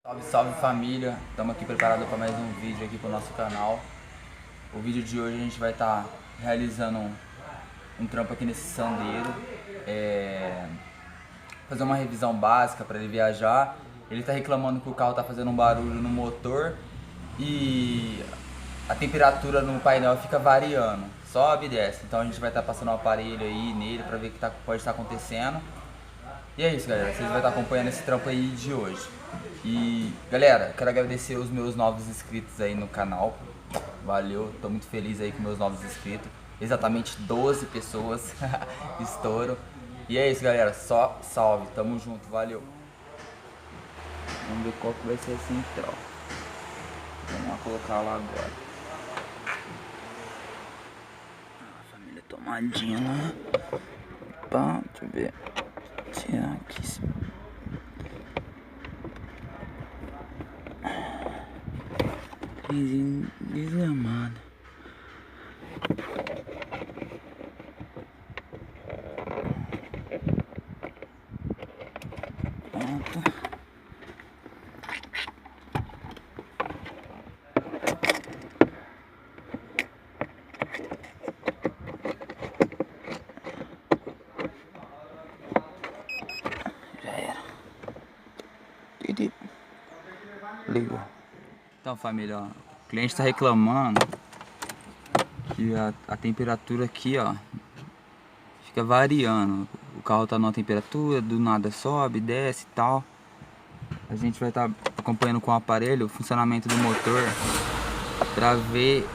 Salve, salve família, estamos aqui preparados para mais um vídeo aqui para o nosso canal. O vídeo de hoje a gente vai estar realizando um trampo aqui nesse sandeiro, fazer uma revisão básica para ele viajar. Ele está reclamando que o carro está fazendo um barulho no motor e a temperatura no painel fica variando, sobe e desce. Então a gente vai estar passando um aparelho aí nele para ver o que pode estar acontecendo. E é isso, galera, vocês vão estar acompanhando esse trampo aí de hoje. E galera, quero agradecer os meus novos inscritos aí no canal. Valeu, tô muito feliz aí com meus novos inscritos. Exatamente 12 pessoas. Estouro. E é isso, galera, só salve, tamo junto, valeu. Vamos ver qual que vai ser a central. Vamos lá colocar lá agora. Família tomadinha lá. Pá, deixa eu ver. Tirar aqui. Desgramado. Pronto. Já era. Ligou. Então, família, ó, o cliente está reclamando que a temperatura aqui, ó, fica variando. O carro tá numa temperatura, do nada sobe, desce e tal. A gente vai estar acompanhando com o aparelho o funcionamento do motor para ver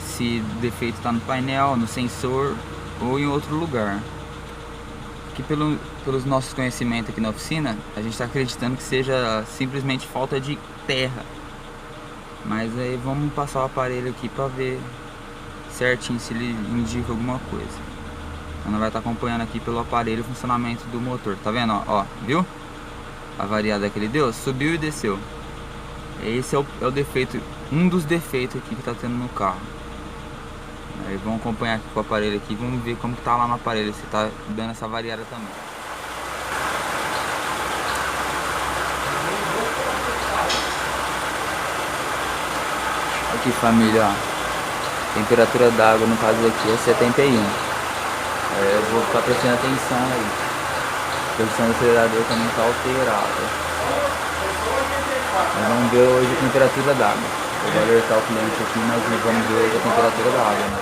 se o defeito está no painel, no sensor ou em outro lugar. Aqui pelos nossos conhecimentos aqui na oficina, a gente está acreditando que seja simplesmente falta de terra. Mas aí vamos passar o aparelho aqui para ver certinho se ele indica alguma coisa. Então nós vai estar acompanhando aqui pelo aparelho o funcionamento do motor. Tá vendo? Ó, viu? A variada que ele deu, subiu e desceu. Esse é o defeito, um dos defeitos aqui que tá tendo no carro. Aí vamos acompanhar aqui com o aparelho aqui, vamos ver como que tá lá no aparelho, se tá dando essa variada também. Aqui, família, ó, temperatura d'água no caso aqui é 71. Eu vou ficar prestando atenção aí. A posição do acelerador também está alterada. Nós vamos ver hoje a temperatura d'água. Eu vou alertar o cliente aqui, mas vamos ver hoje a temperatura da água, né?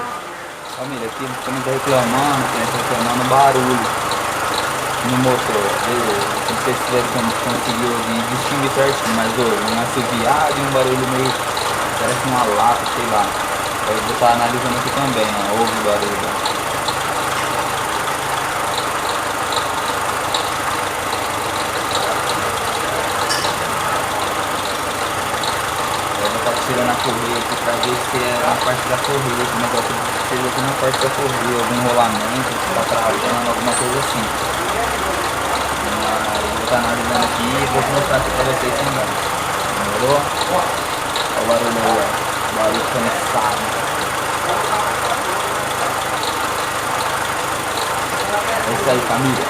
Família, aqui estamos reclamando, barulho no motor. Beleza, não sei se vocês conseguiram ouvir, distinguir certinho, mas um assoviado e um barulho meio, parece uma lata, sei lá. Eu vou estar analisando aqui também, ó, ouve o barulho. Tirando a correia aqui pra ver se é na parte da correia, que o negócio seja aqui na parte da correia, algum rolamento que tá travando, alguma coisa assim. Mas vou estar analisando aqui e vou mostrar aqui pra vocês também. Demorou? Olha o barulho aí, ó. Barulho cansado. É isso aí, família.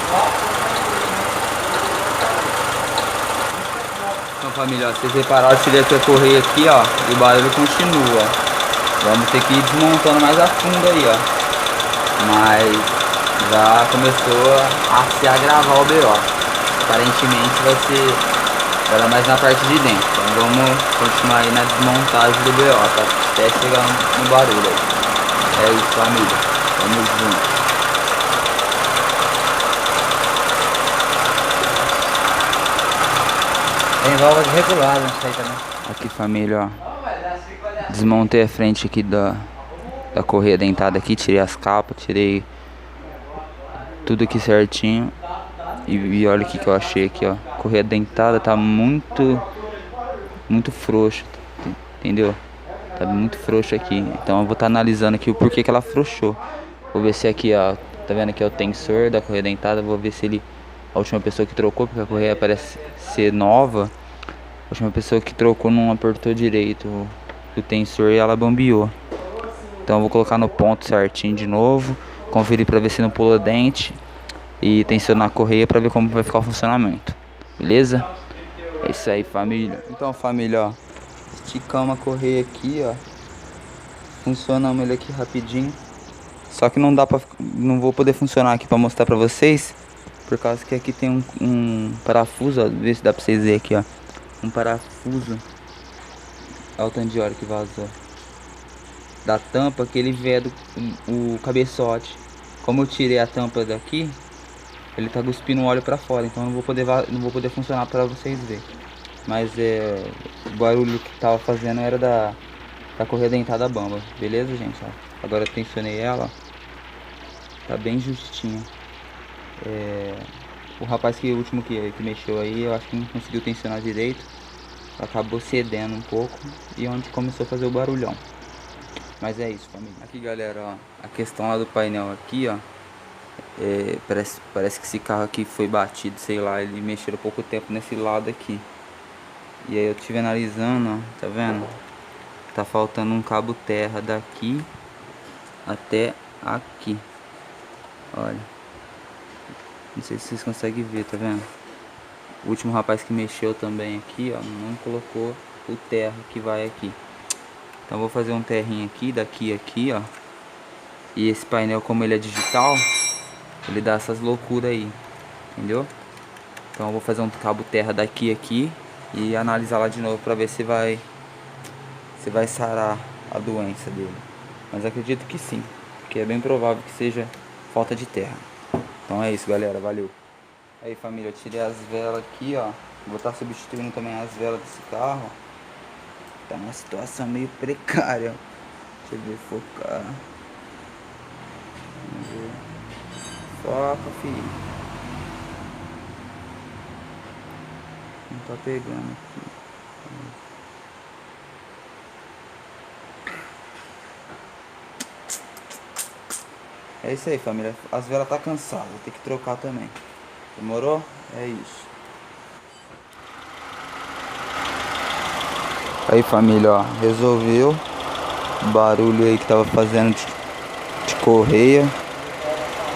Então, família, ó, vocês repararam, eu tirei essa correia aqui, ó, e o barulho continua. Vamos ter que ir desmontando mais a fundo aí, ó. Mas já começou a se agravar o BO. Aparentemente vai dar mais na parte de dentro. Então vamos continuar aí na desmontagem do BO, tá? Até chegar no barulho aí. É isso, família. Vamos junto. Tem válvula regular, não sei também. Aqui, família, ó. Desmontei a frente aqui da correia dentada aqui, tirei as capas, tirei tudo aqui certinho. E olha o que eu achei aqui, ó. A correia dentada tá muito frouxa, entendeu? Tá muito frouxa aqui. Então eu vou estar analisando aqui o porquê que ela afrouxou. Vou ver se aqui, ó, tá vendo aqui é o tensor da correia dentada. Vou ver se ele, a última pessoa que trocou, porque a correia parece ser nova, a última pessoa que trocou não apertou direito o tensor e ela bambeou. Então eu vou colocar no ponto certinho de novo, conferir para ver se não pula dente e tensionar a correia para ver como vai ficar o funcionamento. Beleza? É isso aí, família. Então, família, ó, esticamos a correia aqui, ó. Funcionamos ele aqui rapidinho. Só que não dá pra, não vou poder funcionar aqui pra mostrar pra vocês, por causa que aqui tem um parafuso, ó. Vê se dá pra vocês verem aqui, ó. Um parafuso. Olha o tanto de óleo que vazou da tampa, que ele veio o cabeçote. Como eu tirei a tampa daqui, ele tá cuspindo óleo pra fora, então eu não vou poder funcionar pra vocês verem. Mas o barulho que tava fazendo era da correia dentada bamba. Beleza, gente? Ó, agora eu tensionei ela, ó. Tá bem justinha. O rapaz que o último que mexeu aí, eu acho que não conseguiu tensionar direito. Acabou cedendo um pouco e onde começou a fazer o barulhão. Mas é isso, família. Aqui, galera, ó, a questão lá do painel aqui, ó. Parece que esse carro aqui foi batido, sei lá, ele mexeu há pouco tempo nesse lado aqui. E aí eu estive analisando, ó, tá vendo? Tá faltando um cabo terra daqui até aqui. Olha. Não sei se vocês conseguem ver, tá vendo? O último rapaz que mexeu também aqui, ó, não colocou o terra que vai aqui. Então vou fazer um terrinho aqui, daqui aqui, ó. E esse painel, como ele é digital, ele dá essas loucuras aí, entendeu? Então eu vou fazer um cabo terra daqui aqui e analisar lá de novo pra ver se vai sarar a doença dele. Mas acredito que sim, porque é bem provável que seja falta de terra. Então é isso, galera, valeu. Aí, família, eu tirei as velas aqui, ó. Vou estar substituindo também as velas desse carro. Tá uma situação meio precária. Deixa eu ver, focar. Vamos ver. Foca, filho. Não tá pegando aqui. É isso aí, família. As velas tá cansadas, vou ter que trocar também. Demorou? É isso. Aí, família, ó, resolveu o barulho aí que tava fazendo de correia.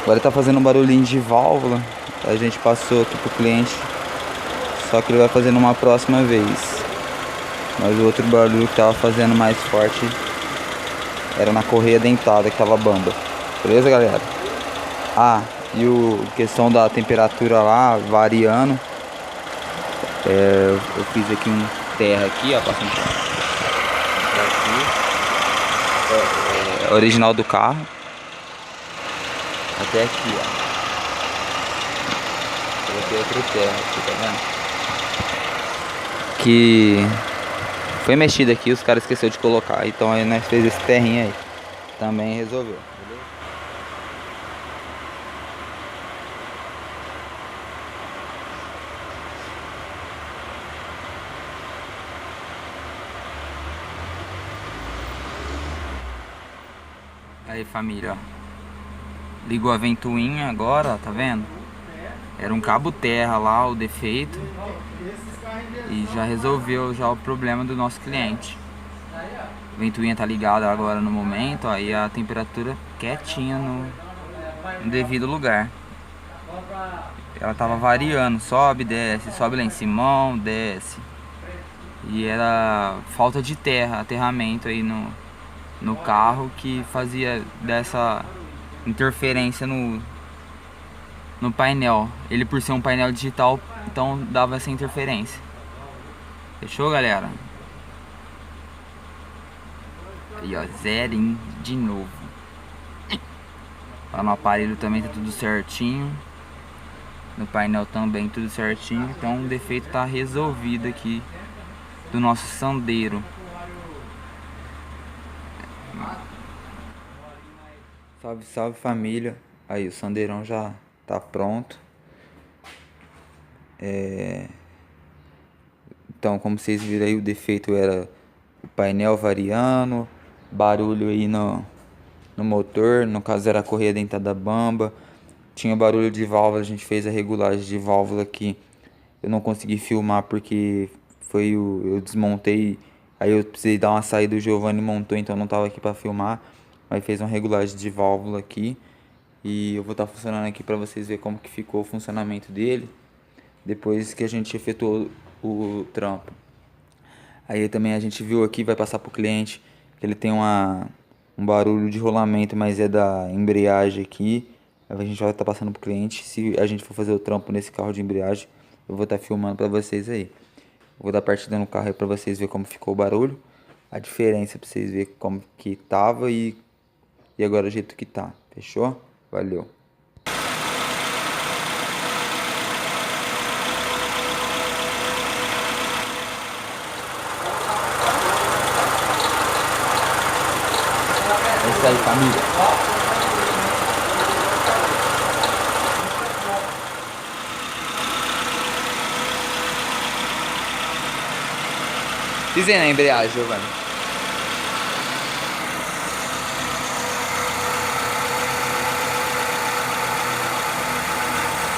Agora tá fazendo um barulhinho de válvula. A gente passou aqui pro cliente, só que ele vai fazer numa próxima vez. Mas o outro barulho que tava fazendo mais forte era na correia dentada que tava bamba. Beleza, galera? Ah, e questão da temperatura lá variando. Eu fiz aqui um terra aqui, ó, passando original do carro até aqui, ó. Coloquei outro terra aqui, tá vendo? Que foi mexido aqui, os caras esqueceram de colocar. Então aí nós fez esse terrinho aí. Também resolveu. Beleza? Aí, família, ó. Ligou a ventoinha agora, ó, tá vendo? Era um cabo terra lá, o defeito. E já resolveu já o problema do nosso cliente. A ventoinha tá ligada agora no momento, ó, e a temperatura quietinha no devido lugar. Ela tava variando, sobe, desce, sobe lá em cima, desce. E era falta de terra, aterramento aí no carro que fazia dessa interferência no painel. Ele, por ser um painel digital, então dava essa interferência. Fechou, galera? Aí, ó, zerinho de novo. Lá no aparelho também tá tudo certinho. No painel também tudo certinho. Então o defeito tá resolvido aqui do nosso Sandero. Salve, salve, família. Aí o Sandeirão já tá pronto. Então, como vocês viram aí, o defeito era o painel variando, barulho aí no motor, no caso era a correia dentada bamba. Tinha barulho de válvula, a gente fez a regulagem de válvula aqui. Eu não consegui filmar porque eu desmontei, aí eu precisei dar uma saída, o Giovanni montou, então não tava aqui para filmar. Mas fez uma regulagem de válvula aqui e eu vou estar funcionando aqui para vocês verem como que ficou o funcionamento dele depois que a gente efetuou o trampo. Aí também a gente viu aqui, vai passar pro cliente, que ele tem um barulho de rolamento, mas é da embreagem aqui. Aí a gente vai estar passando pro cliente. Se a gente for fazer o trampo nesse carro de embreagem, eu vou estar filmando pra vocês aí. Vou dar partida no carro aí pra vocês verem como ficou o barulho. A diferença pra vocês verem como que tava e agora o jeito que tá. Fechou? Valeu. É isso aí, família. Pisei na embreagem, Giovanni.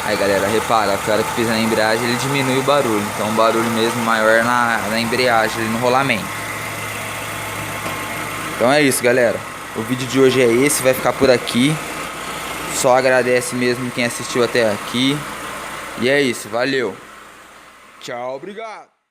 Aí galera, repara, a hora que pisa na embreagem ele diminui o barulho. Então o barulho mesmo maior na embreagem, no rolamento. Então é isso, galera. O vídeo de hoje é esse, vai ficar por aqui. Só agradece mesmo quem assistiu até aqui. E é isso, valeu. Tchau, obrigado.